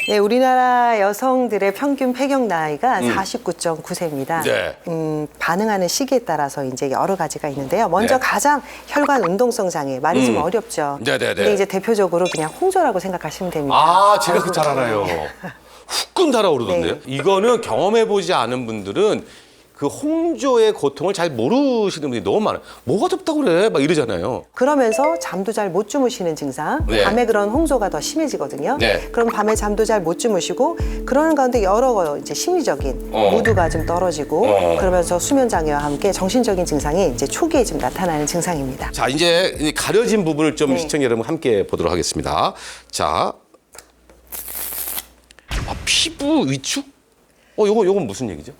네, 우리나라 여성들의 평균 폐경 나이가 49.9세입니다. 네. 반응하는 시기에 따라서 이제 여러 가지가 있는데요. 먼저 네. 가장 혈관 운동성 장애, 말이 좀 어렵죠. 네네네. 근데 이제 대표적으로 그냥 홍조라고 생각하시면 됩니다. 아, 제가 그 잘 알아요. 후끈 달아오르던데요. 네. 이거는 경험해보지 않은 분들은 그 홍조의 고통을 잘 모르시는 분들이 너무 많아요. 뭐가 덥다고 그래? 막 이러잖아요. 그러면서 잠도 잘 못 주무시는 증상, 네. 밤에 그런 홍조가 더 심해지거든요. 네. 그럼 밤에 잠도 잘 못 주무시고 그러는 가운데 여러 이제 심리적인 무드가 좀 떨어지고 그러면서 수면 장애와 함께 정신적인 증상이 이제 초기에 좀 나타나는 증상입니다. 자, 이제 가려진 부분을 좀 네. 시청자 여러분 함께 보도록 하겠습니다. 자, 피부 위축? 요건 무슨 얘기죠?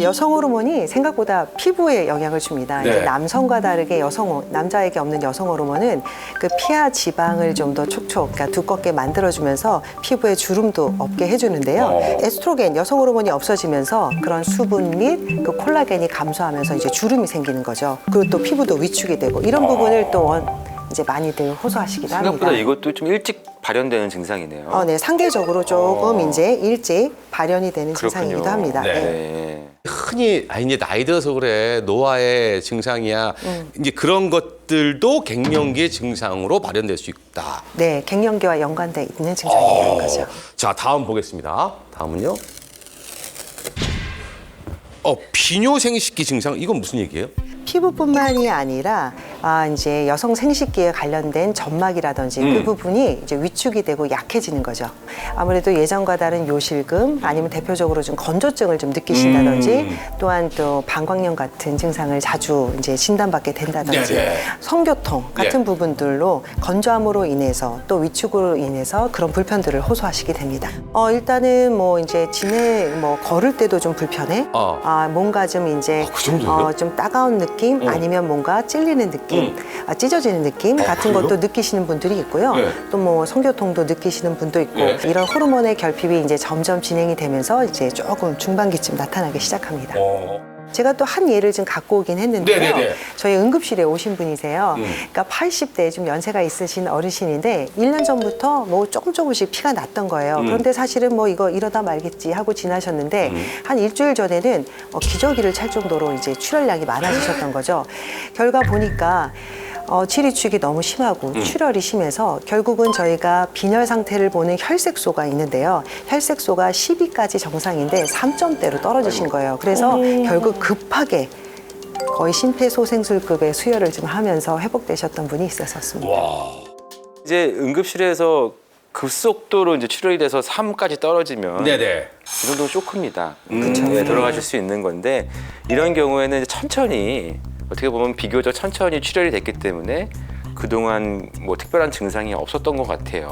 여성 호르몬이 생각보다 피부에 영향을 줍니다. 네. 이제 남성과 다르게 남자에게 없는 여성 호르몬은 그 피하 지방을 좀 더 촉촉, 그러니까 두껍게 만들어주면서 피부에 주름도 없게 해주는데요. 에스트로겐, 여성 호르몬이 없어지면서 그런 수분 및 그 콜라겐이 감소하면서 이제 주름이 생기는 거죠. 그리고 또 피부도 위축이 되고 이런 부분을 또 이제 많이들 호소하시기도 합니다. 생각보다 이것도 좀 일찍 발현되는 증상이네요. 네, 상대적으로 조금 이제 일찍 발현이 되는 증상이기도 합니다. 네. 네. 흔히 이제 나이 들어서 그래 노화의 증상이야 이제 그런 것들도 갱년기의 증상으로 발현될 수 있다. 네, 갱년기와 연관돼 있는 증상이라는 거죠. 자, 다음 보겠습니다. 다음은요. 비뇨생식기 증상 이건 무슨 얘기예요? 피부뿐만이 아니라 이제 여성 생식기에 관련된 점막이라든지 그 부분이 이제 위축이 되고 약해지는 거죠. 아무래도 예전과 다른 요실금 아니면 대표적으로 좀 건조증을 좀 느끼신다든지 또한 또 방광염 같은 증상을 자주 이제 진단받게 된다든지 네네. 성교통 같은 네. 부분들로 건조함으로 인해서 또 위축으로 인해서 그런 불편들을 호소하시게 됩니다. 일단은 뭐 이제 걸을 때도 좀 불편해. 뭔가 좀 이제 그 정도예요? 좀 따가운 느낌 아니면 뭔가 찔리는 느낌, 찢어지는 느낌 같은 그래요? 것도 느끼시는 분들이 있고요. 네. 또 뭐 성교통도 느끼시는 분도 있고 네. 이런 호르몬의 결핍이 이제 점점 진행이 되면서 이제 조금 중반기쯤 나타나기 시작합니다. 제가 또 한 예를 좀 갖고 오긴 했는데요. 네네네. 저희 응급실에 오신 분이세요. 그러니까 80대 좀 연세가 있으신 어르신인데 1년 전부터 뭐 조금씩 피가 났던 거예요. 그런데 사실은 뭐 이거 이러다 말겠지 하고 지나셨는데 한 일주일 전에는 기저귀를 찰 정도로 이제 출혈량이 많아지셨던 거죠. 결과 보니까 치리축이 너무 심하고 출혈이 심해서 결국은 저희가 빈혈 상태를 보는 혈색소가 있는데요. 혈색소가 12까지 정상인데 3점대로 떨어지신 거예요. 그래서 결국 급하게 거의 심폐소생술급의 수혈을 좀 하면서 회복되셨던 분이 있었습니다. 이제 응급실에서 급속도로 이제 출혈이 돼서 3까지 떨어지면 네네. 이 정도 쇼크입니다. 그쵸. 네, 돌아가실 수 있는 건데 이런 경우에는 이제 천천히 어떻게 보면 비교적 천천히 출혈이 됐기 때문에 그동안 뭐 특별한 증상이 없었던 것 같아요.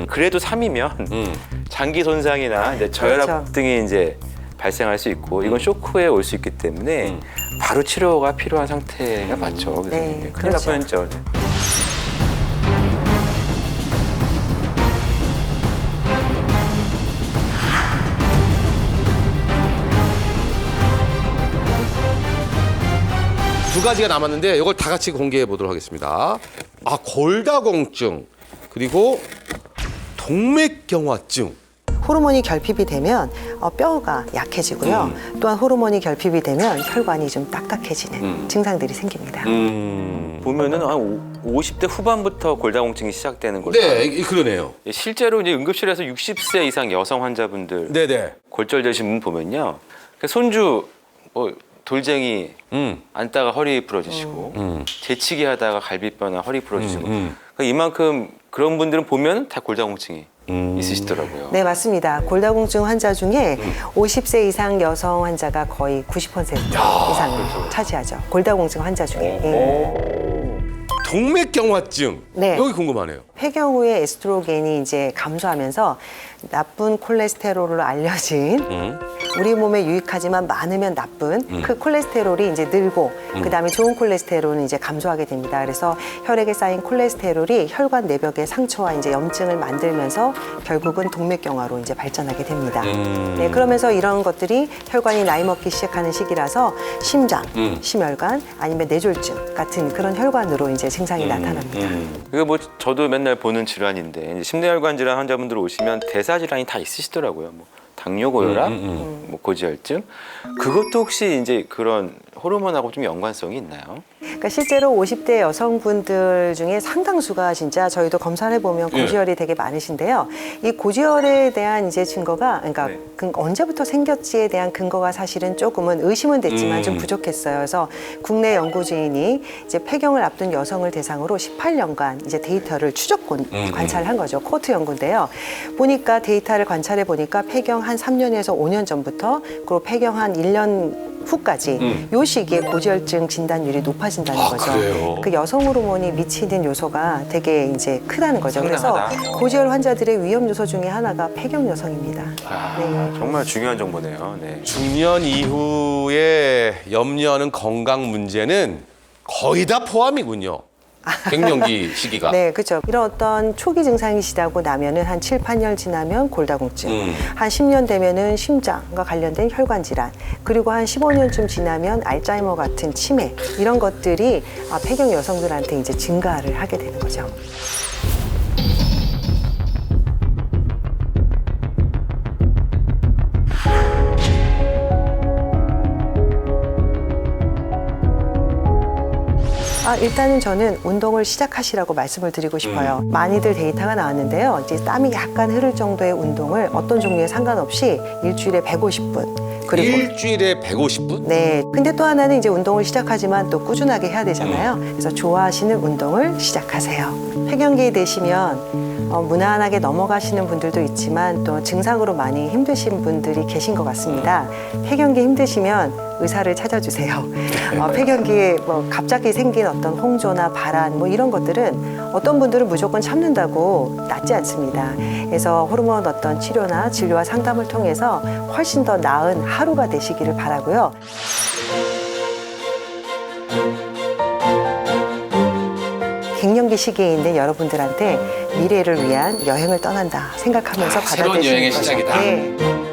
그래도 3이면 장기 손상이나 이제 저혈압 그렇죠. 등이 이제 발생할 수 있고 이건 쇼크에 올 수 있기 때문에 바로 치료가 필요한 상태가 맞죠. 네, 큰일 날 그렇죠. 뻔했죠. 네. 두 가지가 남았는데 이걸 다 같이 공개해 보도록 하겠습니다. 골다공증 그리고 동맥경화증. 호르몬이 결핍이 되면 뼈가 약해지고요. 또한 호르몬이 결핍이 되면 혈관이 좀 딱딱해지는 증상들이 생깁니다. 보면은 한 50대 후반부터 골다공증이 시작되는 걸로 네, 그러네요. 실제로 이제 응급실에서 60세 이상 여성 환자분들 네네. 골절되신 분 보면요, 손주 돌쟁이 앉다가 허리 부러지시고 재치기 하다가 갈비뼈나 허리 부러지시고 그러니까 이만큼 그런 분들은 보면 다 골다공증이 있으시더라고요. 네, 맞습니다. 골다공증 환자 중에 50세 이상 여성 환자가 거의 90% 이상을 차지하죠. 골다공증 환자 중에. 동맥경화증. 네. 여기 궁금하네요. 폐경 후에 에스트로겐이 이제 감소하면서 나쁜 콜레스테롤로 알려진 우리 몸에 유익하지만 많으면 나쁜 그 콜레스테롤이 이제 늘고 그다음에 좋은 콜레스테롤은 이제 감소하게 됩니다. 그래서 혈액에 쌓인 콜레스테롤이 혈관 내벽의 상처와 이제 염증을 만들면서 결국은 동맥경화로 이제 발전하게 됩니다. 네, 그러면서 이런 것들이 혈관이 나이 먹기 시작하는 시기라서 심장, 심혈관 아니면 뇌졸중 같은 그런 혈관으로 이제 증상이 나타납니다. 그게 뭐 저도 맨날 날 보는 질환인데 이제 심뇌혈관 질환 환자분들 오시면 대사 질환이 다 있으시더라고요. 뭐 당뇨 고혈압, 뭐 고지혈증. 그것도 혹시 이제 그런 호르몬하고 좀 연관성이 있나요? 그러니까 실제로 50대 여성분들 중에 상당수가 진짜 저희도 검사를 해보면 고지혈이 되게 많으신데요. 이 고지혈에 대한 이제 증거가 그러니까 네. 언제부터 생겼지에 대한 근거가 사실은 조금은 의심은 됐지만 좀 부족했어요. 그래서 국내 연구진이 이제 폐경을 앞둔 여성을 대상으로 18년간 이제 데이터를 추적 관찰을 한 거죠. 코트 연구인데요. 보니까 데이터를 관찰해 보니까 폐경 한 3년에서 5년 전부터 그리고 폐경 한 1년 후까지 요 시기에 고지혈증 진단율이 높아진다는 거죠. 그래요? 그 여성 호르몬이 미치는 요소가 되게 이제 크다는 거죠. 상당하다. 그래서 고지혈 환자들의 위험 요소 중에 하나가 폐경 여성입니다. 네. 정말 중요한 정보네요. 네. 중년 이후에 염려하는 건강 문제는 거의 다 포함이군요. 갱년기 시기가. 네, 그렇죠. 이런 어떤 초기 증상이 시다고 나면은 한 7, 8년 지나면 골다공증, 한 10년 되면은 심장과 관련된 혈관 질환, 그리고 한 15년쯤 지나면 알츠하이머 같은 치매 이런 것들이 폐경 여성들한테 이제 증가를 하게 되는 거죠. 일단은 저는 운동을 시작하시라고 말씀을 드리고 싶어요. 많이들 데이터가 나왔는데요. 이제 땀이 약간 흐를 정도의 운동을 어떤 종류에 상관없이 일주일에 150분. 그리고 일주일에 150분? 네. 근데 또 하나는 이제 운동을 시작하지만 또 꾸준하게 해야 되잖아요. 그래서 좋아하시는 운동을 시작하세요. 폐경기 되시면 무난하게 넘어가시는 분들도 있지만 또 증상으로 많이 힘드신 분들이 계신 것 같습니다. 폐경기 힘드시면 의사를 찾아주세요. 폐경기에 뭐 갑자기 생긴 어떤 홍조나 발한 뭐 이런 것들은 어떤 분들은 무조건 참는다고 낫지 않습니다. 그래서 호르몬 어떤 치료나 진료와 상담을 통해서 훨씬 더 나은 하루가 되시기를 바라고요. 갱년기 시기에 있는 여러분들한테 미래를 위한 여행을 떠난다 생각하면서 새로운 받아들이시는 여행의 거죠. 시작이다. 네.